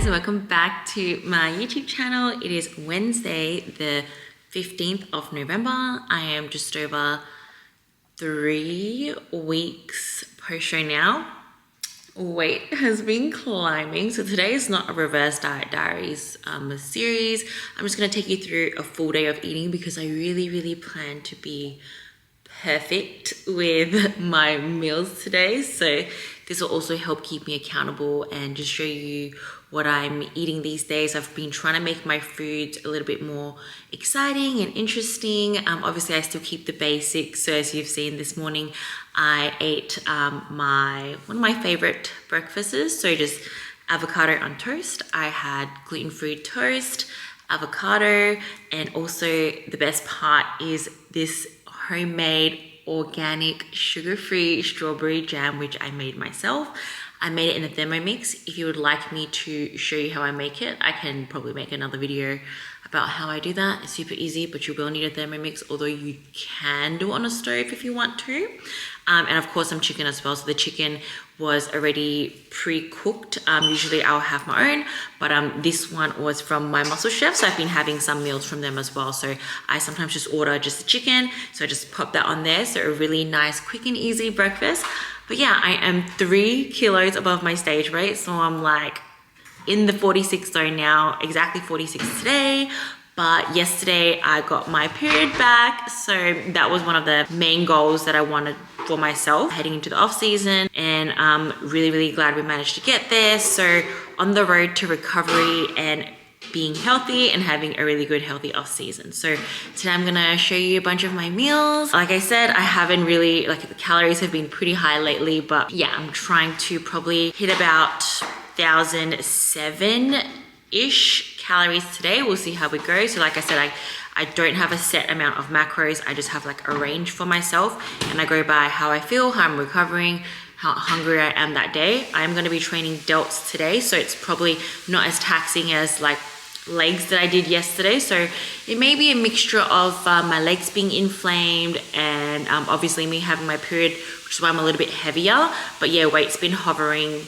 Welcome back to my YouTube channel. It is Wednesday, the 15th of November. I am just over 3 weeks post-show now. Weight has been climbing. So today is not a reverse diet diaries series. I'm just going to take you through a full day of eating because I really plan to be perfect with my meals today. So this will also help keep me accountable and just show you what I'm eating these days. I've been trying to make my food a little bit more exciting and interesting. Obviously I still keep the basics. So as you've seen this morning, I ate one of my favorite breakfasts. So just avocado on toast. I had gluten-free toast, avocado, and also the best part is this homemade organic sugar-free strawberry jam, which I made myself. I made it in a Thermomix. If you would like me to show you how I make it, I can probably make another video about how I do that. It's super easy, but you will need a Thermomix, although you can do it on a stove if you want to. And of course some chicken as well. So the chicken was already pre-cooked. Usually I'll have my own, but this one was from my muscle chef. So I've been having some meals from them as well. So I sometimes just order just the chicken. So I just pop that on there. So a really nice, quick and easy breakfast. But yeah, I am 3 kilos above my stage weight. So I'm like in the 46 zone now, exactly 46 today. But yesterday I got my period back. So that was one of the main goals that I wanted for myself heading into the off season. And I'm really glad we managed to get there. So on the road to recovery and being healthy and having a really good healthy off season. So today I'm gonna show you a bunch of my meals. Like I said, I haven't really, like the calories have been pretty high lately, but yeah, I'm trying to probably hit about 1,007-ish calories today. We'll see how we go. So like I said, I don't have a set amount of macros. I just have like a range for myself and I go by how I feel, how I'm recovering, how hungry I am that day. I'm gonna be training delts today. So it's probably not as taxing as like legs that I did yesterday. So it may be a mixture of my legs being inflamed and obviously me having my period, which is why I'm a little bit heavier. But yeah, weight's been hovering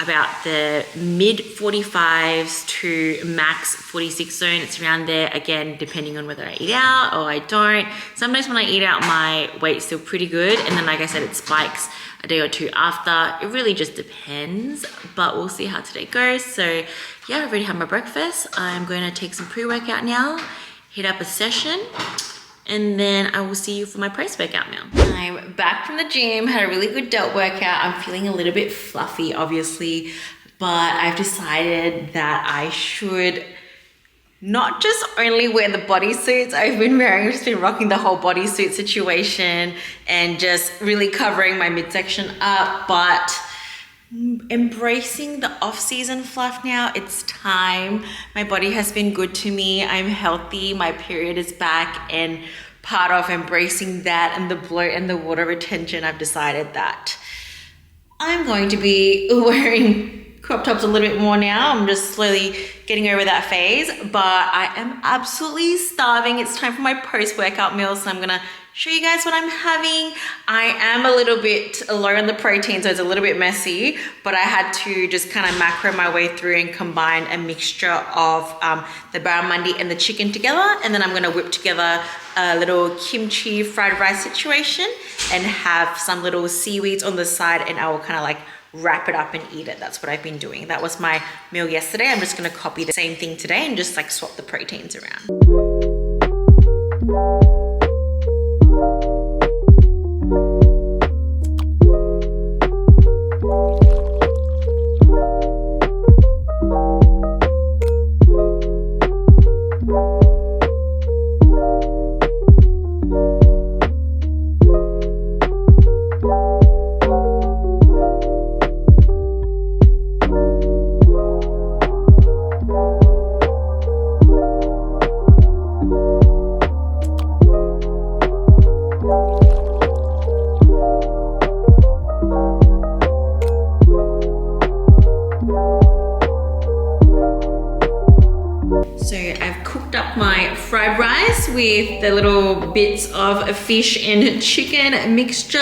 about the mid 45s to max 46 zone. It's around there, again, depending on whether I eat out or I don't. Sometimes when I eat out, my weight's still pretty good. And then, like I said, it spikes a day or two after. It really just depends, but we'll see how today goes. So yeah, I've already had my breakfast. I'm going to take some pre-workout now, hit up a session, and then I will see you for my post-workout meal. I'm back from the gym, had a really good delt workout. I'm feeling a little bit fluffy, obviously, but I've decided that I should not just only wear the bodysuits I've been wearing, I've just been rocking the whole bodysuit situation and just really covering my midsection up, but embracing the off-season fluff now. It's time. My body has been good to me. I'm healthy. My period is back, and part of embracing that and the bloat and the water retention, I've decided that I'm going to be wearing crop tops a little bit more now. I'm just slowly getting over that phase, but I am absolutely starving. It's time for my post-workout meal, so I'm gonna show you guys what I'm having. I am a little bit low on the protein, so it's a little bit messy, but I had to just kind of macro my way through and combine a mixture of the barramundi and the chicken together, and then I'm gonna whip together a little kimchi fried rice situation and have some little seaweeds on the side, and I will kind of like wrap it up and eat it. That's what I've been doing. That was my meal yesterday. I'm just gonna copy the same thing today and just like swap the proteins around. Fried rice with the little bits of fish and chicken mixture.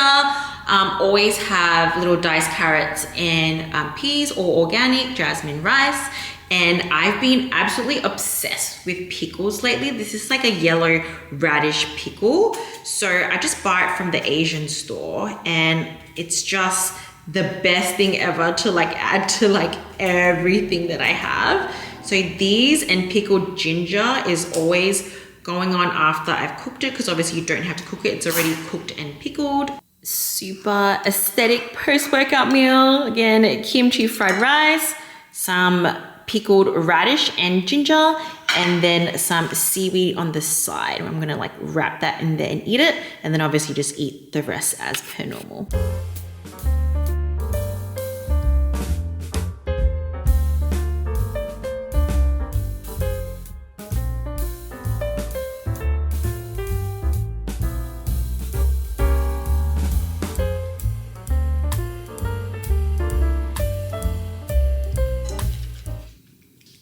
Always have little diced carrots and peas or organic jasmine rice. And I've been absolutely obsessed with pickles lately. This is like a yellow radish pickle. So I just buy it from the Asian store, and it's just the best thing ever to like add to like everything that I have. So these and pickled ginger is always going on after I've cooked it, because obviously you don't have to cook it. It's already cooked and pickled. Super aesthetic post-workout meal. Again, kimchi fried rice, some pickled radish and ginger, and then some seaweed on the side. I'm gonna like wrap that in there and eat it, and then obviously just eat the rest as per normal.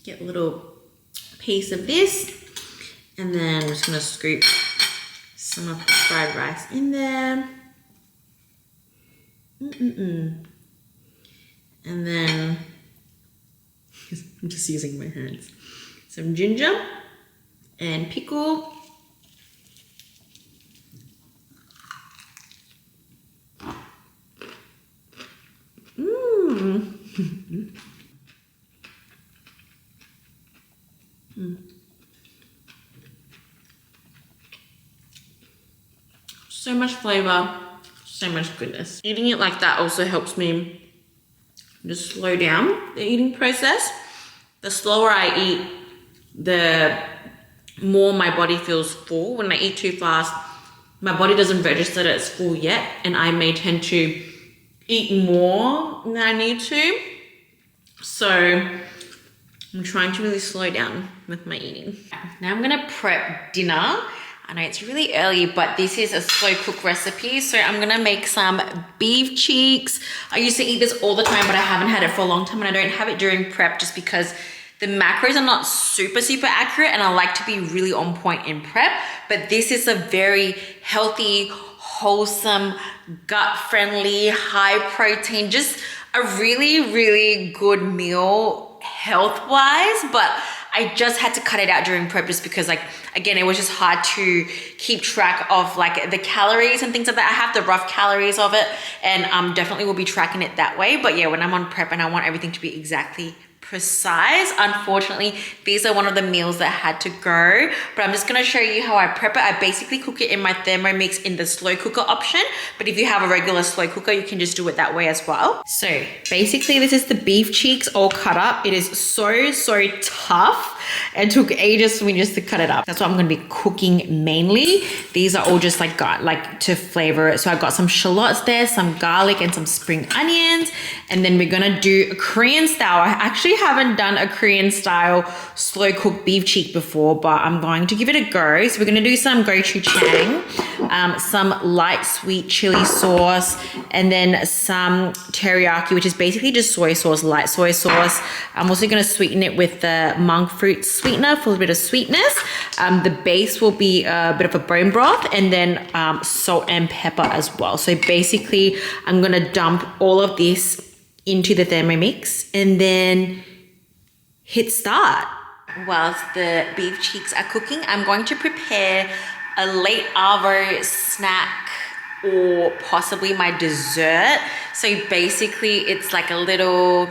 Get a little piece of this, and then I'm just gonna scoop some of the fried rice in there. And then I'm just using my hands. Some ginger and pickle. So much flavor, so much goodness. Eating it like that also helps me just slow down the eating process. The slower I eat, the more my body feels full. When I eat too fast, my body doesn't register that it's full yet, and I may tend to eat more than I need to. So I'm trying to really slow down with my eating. Now I'm gonna prep dinner. I know it's really early, but this is a slow cook recipe. So I'm gonna make some beef cheeks. I used to eat this all the time, but I haven't had it for a long time, and I don't have it during prep just because the macros are not super accurate, and I like to be really on point in prep. But this is a very healthy, wholesome, gut-friendly, high protein, just a really good meal health-wise, but I just had to cut it out during prep just because, like, again, it was just hard to keep track of like the calories and things like that. I have the rough calories of it, and definitely will be tracking it that way. But yeah, when I'm on prep and I want everything to be exactly precise, unfortunately, these are one of the meals that had to go. But I'm just gonna show you how I prep it. I basically cook it in my Thermomix in the slow cooker option, but if you have a regular slow cooker, you can just do it that way as well. So basically, this is the beef cheeks all cut up. It is so tough. It took ages for me just to cut it up. That's what I'm going to be cooking mainly. These are all just like to flavor it. So I've got some shallots there, some garlic and some spring onions. And then we're going to do a Korean style. I actually haven't done a Korean style slow cooked beef cheek before, but I'm going to give it a go. So we're going to do some gochujang, some light sweet chili sauce, and then some teriyaki, which is basically just soy sauce, light soy sauce. I'm also going to sweeten it with the monk fruit sweetener for a bit of sweetness. The base will be a bit of a bone broth, and then salt and pepper as well. So basically I'm going to dump all of this into the Thermomix and then hit start. Whilst the beef cheeks are cooking, I'm going to prepare a late arvo snack or possibly my dessert. So basically it's like a little,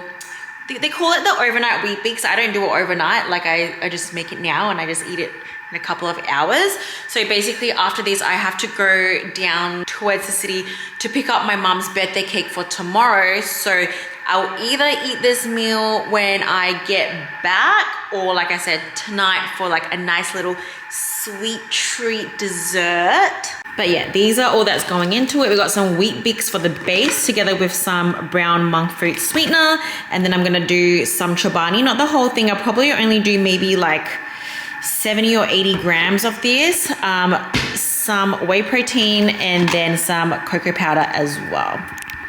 they call it the overnight wheat bix. I don't do it overnight. Like I just make it now and I just eat it in a couple of hours. So basically after this, I have to go down towards the city to pick up my mom's birthday cake for tomorrow. So I'll either eat this meal when I get back, or like I said, tonight for like a nice little sweet treat dessert. But yeah, these are all that's going into it. We've got some wheat bix for the base together with some brown monk fruit sweetener. And then I'm gonna do some chobani, not the whole thing. I'll probably only do maybe like 70 or 80 grams of this, some whey protein, and then some cocoa powder as well.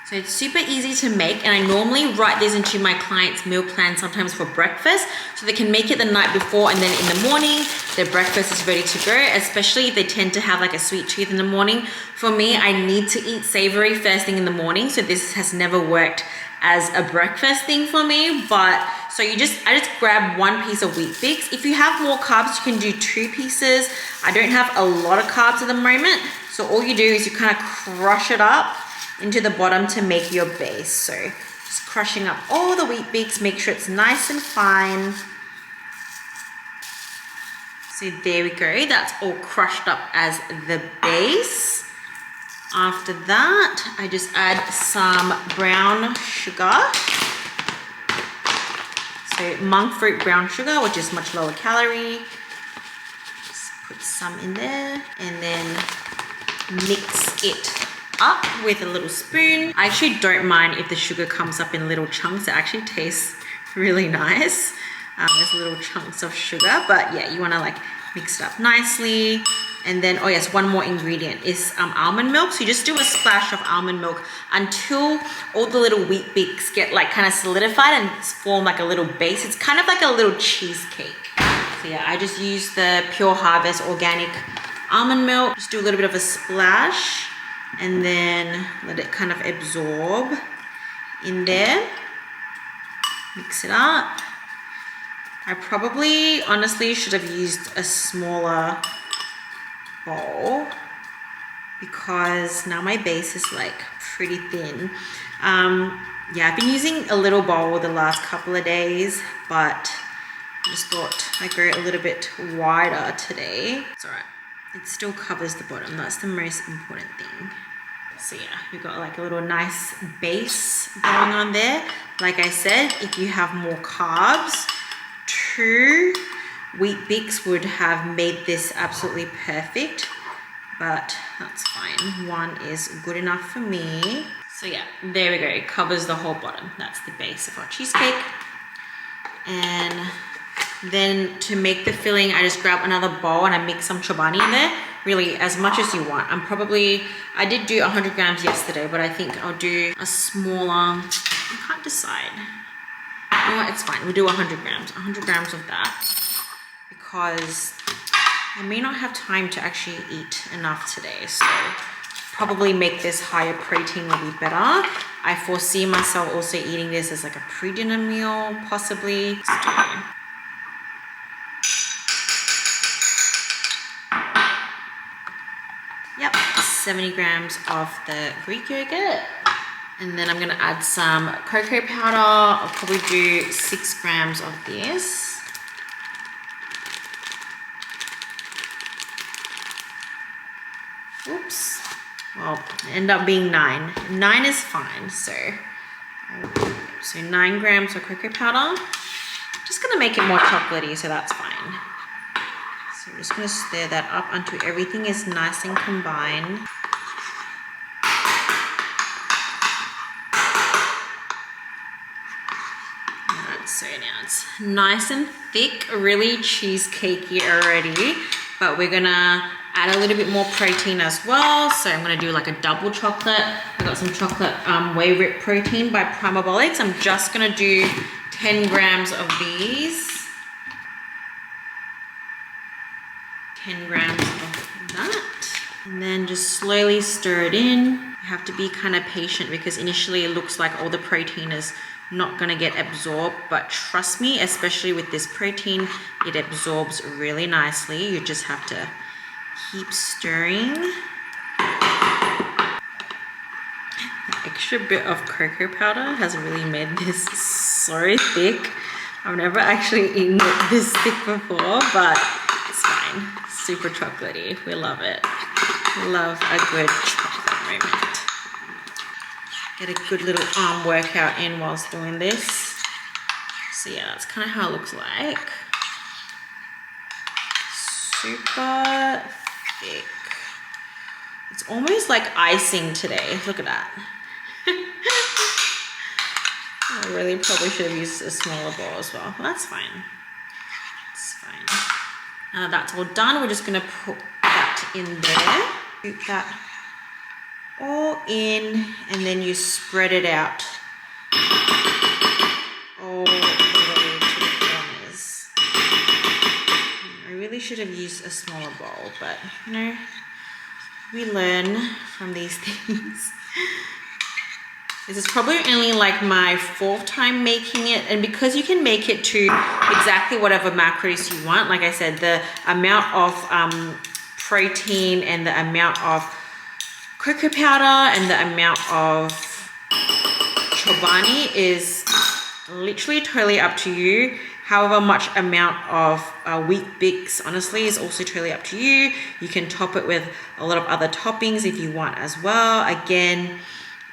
So it's super easy to make, and I normally write this into my clients' meal plan sometimes for breakfast, so they can make it the night before, and then in the morning, their breakfast is ready to go, especially if they tend to have like a sweet tooth in the morning. For me, I need to eat savory first thing in the morning, so this has never worked as a breakfast thing for me. But so I just grab one piece of wheat bix. If you have more carbs, you can do 2 pieces. I don't have a lot of carbs at the moment, so all you do is you kind of crush it up into the bottom to make your base. So just crushing up all the wheat bix, make sure it's nice and fine. So there we go, that's all crushed up as the base. After that, I just add some brown sugar. So monk fruit brown sugar, which is much lower calorie. Just put some in there and then mix it up with a little spoon. I actually don't mind if the sugar comes up in little chunks. It actually tastes really nice. There's little chunks of sugar, but yeah, you want to like mix it up nicely. And then, oh yes, one more ingredient is almond milk. So you just do a splash of almond milk until all the little wheat bix get like kind of solidified and form like a little base. It's kind of like a little cheesecake. So yeah, I just use the Pure Harvest organic almond milk. Just do a little bit of a splash and then let it kind of absorb in there. Mix it up. I probably honestly should have used a smaller bowl because now my base is like pretty thin. Yeah, I've been using a little bowl the last couple of days, but I just thought I'd go a little bit wider today. It's all right. It still covers the bottom. That's the most important thing. So yeah, we've got like a little nice base going on there. Like I said, if you have more carbs, 2 wheat bix would have made this absolutely perfect, but that's fine. 1 is good enough for me. So yeah, there we go. It covers the whole bottom. That's the base of our cheesecake. And then to make the filling, I just grab another bowl and I mix some chobani in there. Really, as much as you want. I did do 100 grams yesterday, but I think I'll do a smaller, I can't decide. You know what, it's fine. We'll do 100 grams. 100 grams of that. Because I may not have time to actually eat enough today. So probably make this higher protein will be better. I foresee myself also eating this as like a pre-dinner meal, possibly. Let's do it. Yep, 70 grams of the Greek yogurt. And then I'm gonna add some cocoa powder. I'll probably do 6 grams of this. Oops. Well, it ended up being 9. 9 is fine, so 9 grams of cocoa powder. Just gonna gonna make it more chocolatey, so that's fine. So I'm just gonna stir that up until everything is nice and combined. So now it's nice and thick, really cheesecakey already, but we're gonna add a little bit more protein as well. So I'm gonna do like a double chocolate. I got some chocolate whey whipped protein by Primabolics. I'm just gonna do 10 grams of these. 10 grams of that. And then just slowly stir it in. You have to be kind of patient because initially it looks like all the protein is not gonna get absorbed, but trust me, especially with this protein, it absorbs really nicely. You just have to keep stirring. The extra bit of cocoa powder has really made this so thick. I've never actually eaten it this thick before, but it's fine. Super chocolatey. We love it. We love a good chocolate moment. Get a good little arm workout in whilst doing this. So yeah, that's kind of how it looks like. Super thick. It's almost like icing today. Look at that. I really probably should have used a smaller bowl as well. Well, that's fine. It's fine. Now that that's all done, we're just gonna put that in there. Scoop that all in, and then you spread it out all the way to the corners. I really should have used a smaller bowl, but you know, we learn from these things. This is probably only like my 4th time making it, and because you can make it to exactly whatever macros you want, like I said, the amount of protein and the amount of cocoa powder and the amount of chobani is literally totally up to you. However much amount of wheat bix honestly is also totally up to you. You can top it with a lot of other toppings if you want as well. Again,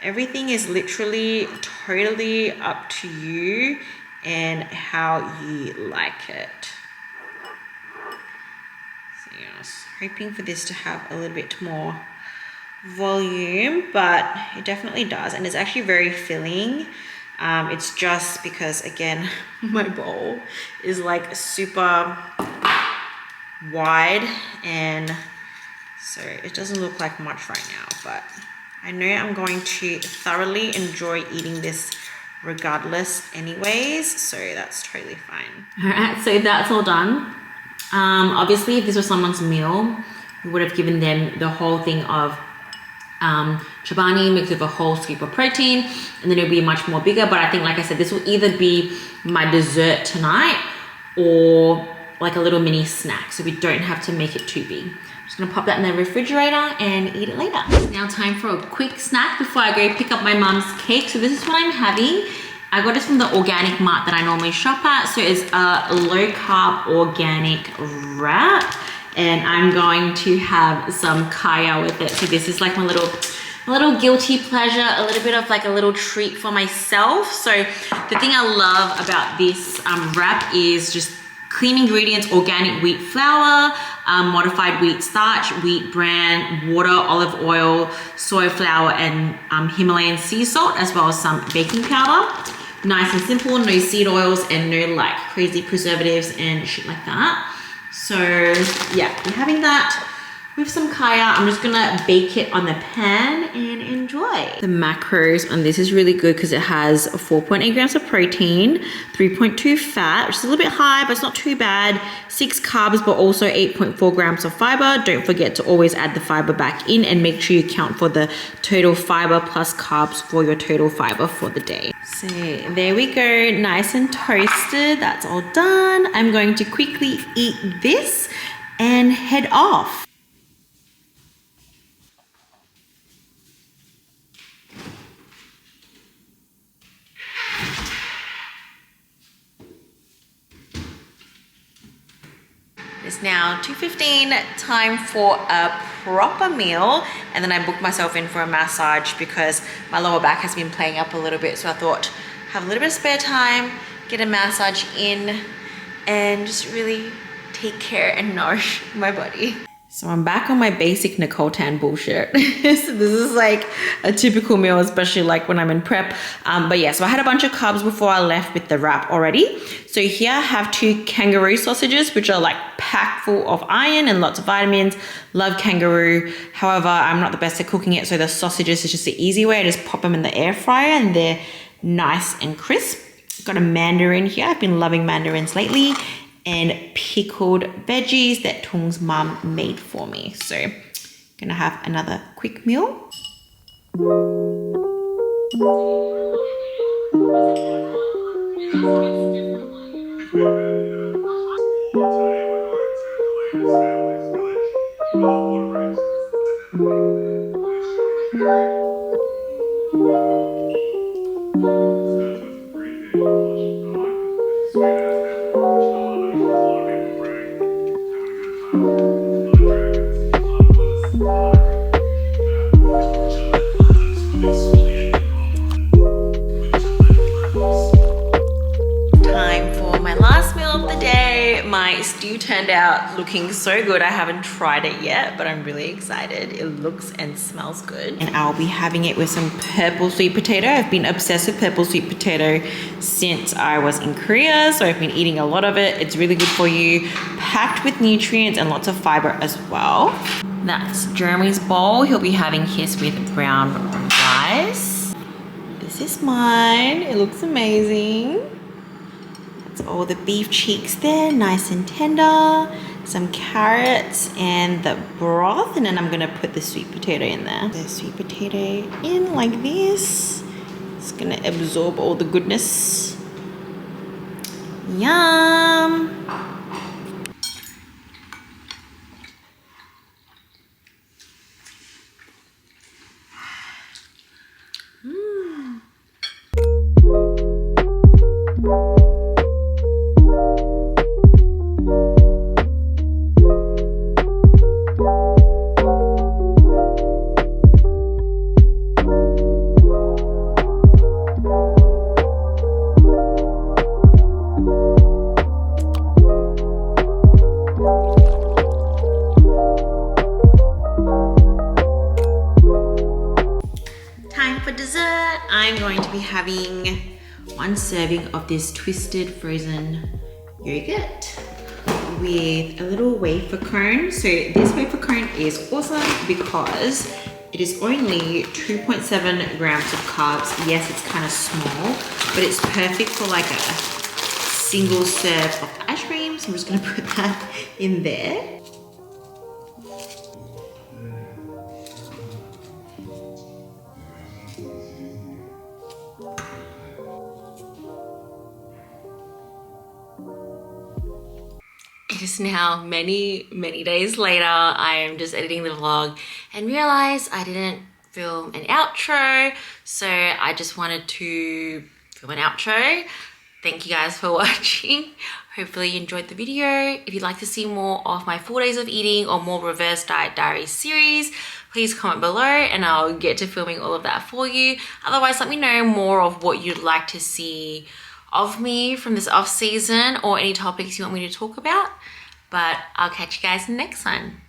everything is literally totally up to you and how you like it. So yeah, I was hoping for this to have a little bit more volume, but it definitely does, and it's actually very filling. It's just because, again, my bowl is like super wide, and so it doesn't look like much right now, but I know I'm going to thoroughly enjoy eating this regardless anyways, so that's totally fine. All right, so that's all done. Obviously, if this was someone's meal, we would have given them the whole thing of chobani mixed with a whole scoop of protein, and then it'll be much more bigger. But I think, like I said, this will either be my dessert tonight or like a little mini snack, so we don't have to make it too big. I'm just gonna pop that in the refrigerator and eat it later. Now time for a quick snack before I go pick up my mum's cake. So this is what I'm having. I got this from the organic mart that I normally shop at. So it's a low carb organic wrap, and I'm going to have some kaya with it. So this is like my little guilty pleasure, a little bit of like a little treat for myself. So the thing I love about this wrap is just clean ingredients: organic wheat flour, modified wheat starch, wheat bran, water, olive oil, soy flour, and Himalayan sea salt, as well as some baking powder. Nice and simple, no seed oils and no like crazy preservatives and shit like that. So yeah, I'm having that with some kaya. I'm just gonna bake it on the pan and enjoy. The macros on this is really good because it has 4.8 grams of protein, 3.2 fat, which is a little bit high, but it's not too bad. 6 carbs, but also 8.4 grams of fiber. Don't forget to always add the fiber back in, and make sure you count for the total fiber plus carbs for your total fiber for the day. So there we go, nice and toasted. That's all done. I'm going to quickly eat this and head off. It's now 2:15, time for a proper meal, and then I booked myself in for a massage because my lower back has been playing up a little bit, so I thought have a little bit of spare time, get a massage in, and just really take care and nourish my body. So I'm back on my basic Nicole Tan bullshit. So this is like a typical meal, especially like when I'm in prep. But yeah, so I had a bunch of carbs before I left with the wrap already. So here I have 2 kangaroo sausages, which are like packed full of iron and lots of vitamins. Love kangaroo. However, I'm not the best at cooking it. So the sausages is just the easy way. I just pop them in the air fryer and they're nice and crisp. Got a mandarin here. I've been loving mandarins lately. And pickled veggies that Tung's mum made for me. So gonna have another quick meal. Time for my last meal of the day. My stew turned out looking so good. I haven't tried it yet, but I'm really excited. It looks and smells good. And I'll be having it with some purple sweet potato. I've been obsessed with purple sweet potato since I was in Korea, so I've been eating a lot of it. It's really good for you, packed with nutrients and lots of fiber as well. That's Jeremy's bowl. He'll be having his with brown rice. This is mine. It looks amazing. That's all the beef cheeks there, nice and tender. Some carrots and the broth, and then I'm gonna put the sweet potato in there. The sweet potato in like this. It's gonna absorb all the goodness. Yum! I'm going to be having 1 serving of this twisted frozen yogurt with a little wafer cone. So this wafer cone is awesome because it is only 2.7 grams of carbs. Yes, it's kind of small, but it's perfect for like a single serve of ice cream. So I'm just gonna put that in there. It is now many days later. I am just editing the vlog and realized I didn't film an outro, so I just wanted to film an outro. Thank you guys for watching. Hopefully you enjoyed the video. If you'd like to see more of my 4 days of eating or more reverse diet diary series, please comment below and I'll get to filming all of that for you. Otherwise, let me know more of what you'd like to see of me from this off season or any topics you want me to talk about. But I'll catch you guys next time.